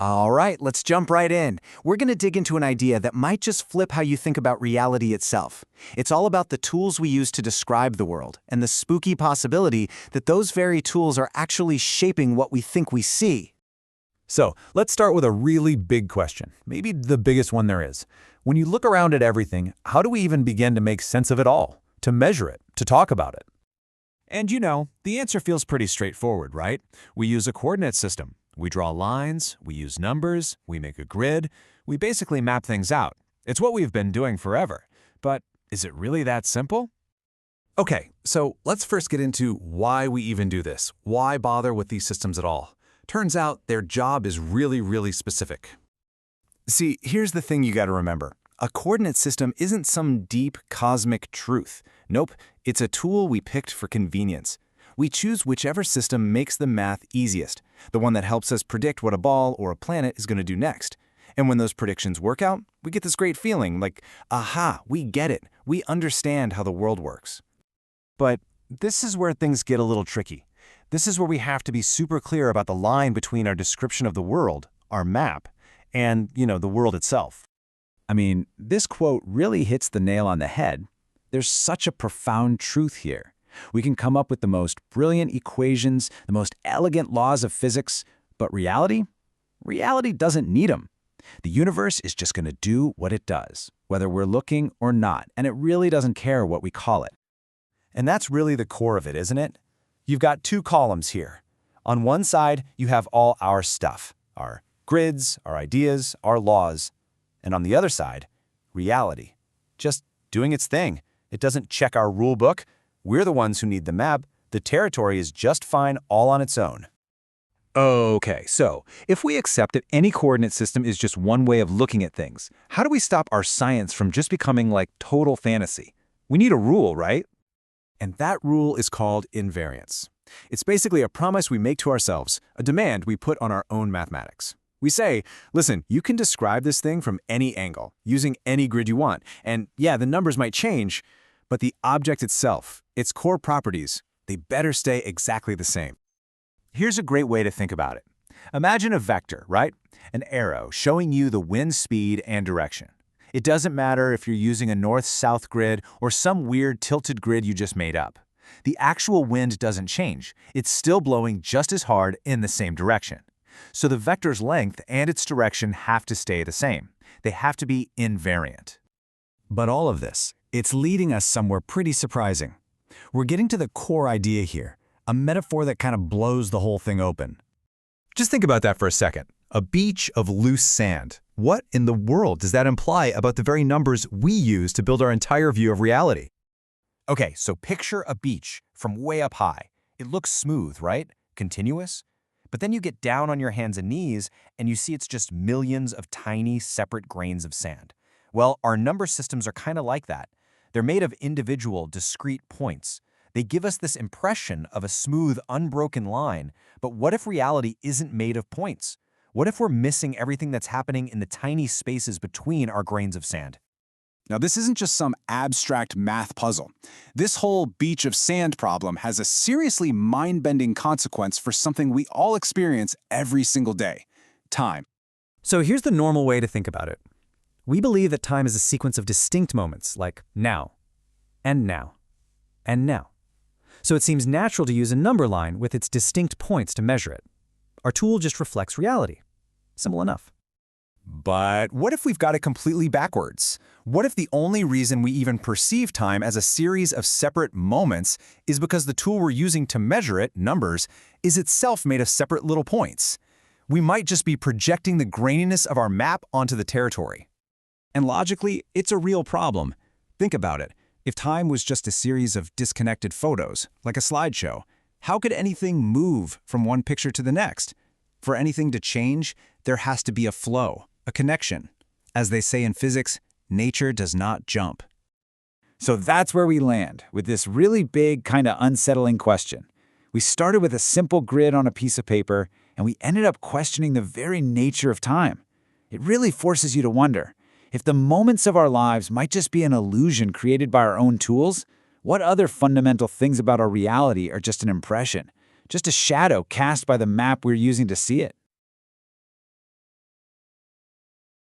All right, let's jump right in. We're going to dig into an idea that might just flip how you think about reality itself. It's all about the tools we use to describe the world and the spooky possibility that those very tools are actually shaping what we think we see. So, let's start with a really big question, maybe the biggest one there is. When you look around at everything, how do we even begin to make sense of it all? To measure it, to talk about it? And the answer feels pretty straightforward, right? We use a coordinate system. We draw lines, we use numbers, we make a grid, we basically map things out. It's what we've been doing forever. But is it really that simple? Okay, so let's first get into why we even do this. Why bother with these systems at all? Turns out their job is really specific. See, here's the thing you got to remember. A coordinate system isn't some deep cosmic truth. Nope, it's a tool we picked for convenience. We choose whichever system makes the math easiest, the one that helps us predict what a ball or a planet is going to do next. And when those predictions work out, we get this great feeling like, aha, we get it. We understand how the world works. But this is where things get a little tricky. This is where we have to be super clear about the line between our description of the world, our map, and, the world itself. I mean, this quote really hits the nail on the head. There's such a profound truth here. We can come up with the most brilliant equations, the most elegant laws of physics, but reality? Reality doesn't need them. The universe is just going to do what it does, whether we're looking or not, and it really doesn't care what we call it. And that's really the core of it, isn't it? You've got two columns here. On one side, you have all our stuff, our grids, our ideas, our laws. And on the other side, reality. Just doing its thing. It doesn't check our rule book. We're the ones who need the map. The territory is just fine all on its own. Okay, so if we accept that any coordinate system is just one way of looking at things, how do we stop our science from just becoming like total fantasy? We need a rule, right? And that rule is called invariance. It's basically a promise we make to ourselves, a demand we put on our own mathematics. We say, listen, you can describe this thing from any angle, using any grid you want, and yeah, the numbers might change, but the object itself, its core properties, they better stay exactly the same. Here's a great way to think about it. Imagine a vector, right? An arrow showing you the wind speed and direction. It doesn't matter if you're using a north-south grid or some weird tilted grid you just made up. The actual wind doesn't change. It's still blowing just as hard in the same direction. So the vector's length and its direction have to stay the same. They have to be invariant. But all of this, it's leading us somewhere pretty surprising. We're getting to the core idea here, a metaphor that kind of blows the whole thing open. Just think about that for a second. A beach of loose sand. What in the world does that imply about the very numbers we use to build our entire view of reality? Okay, so picture a beach from way up high. It looks smooth, right? Continuous? But then you get down on your hands and knees and you see it's just millions of tiny, separate grains of sand. Well, our number systems are kind of like that. They're made of individual, discrete points. They give us this impression of a smooth, unbroken line, but what if reality isn't made of points? What if we're missing everything that's happening in the tiny spaces between our grains of sand? Now, this isn't just some abstract math puzzle. This whole beach of sand problem has a seriously mind-bending consequence for something we all experience every single day: time. So here's the normal way to think about it. We believe that time is a sequence of distinct moments, like now, and now, and now. So it seems natural to use a number line with its distinct points to measure it. Our tool just reflects reality. Simple enough. But what if we've got it completely backwards? What if the only reason we even perceive time as a series of separate moments is because the tool we're using to measure it, numbers, is itself made of separate little points? We might just be projecting the graininess of our map onto the territory. And logically, it's a real problem. Think about it. If time was just a series of disconnected photos, like a slideshow, how could anything move from one picture to the next? For anything to change, there has to be a flow, a connection. As they say in physics, nature does not jump. So that's where we land, with this really big, kind of unsettling question. We started with a simple grid on a piece of paper, and we ended up questioning the very nature of time. It really forces you to wonder, if the moments of our lives might just be an illusion created by our own tools, what other fundamental things about our reality are just an impression, just a shadow cast by the map we're using to see it?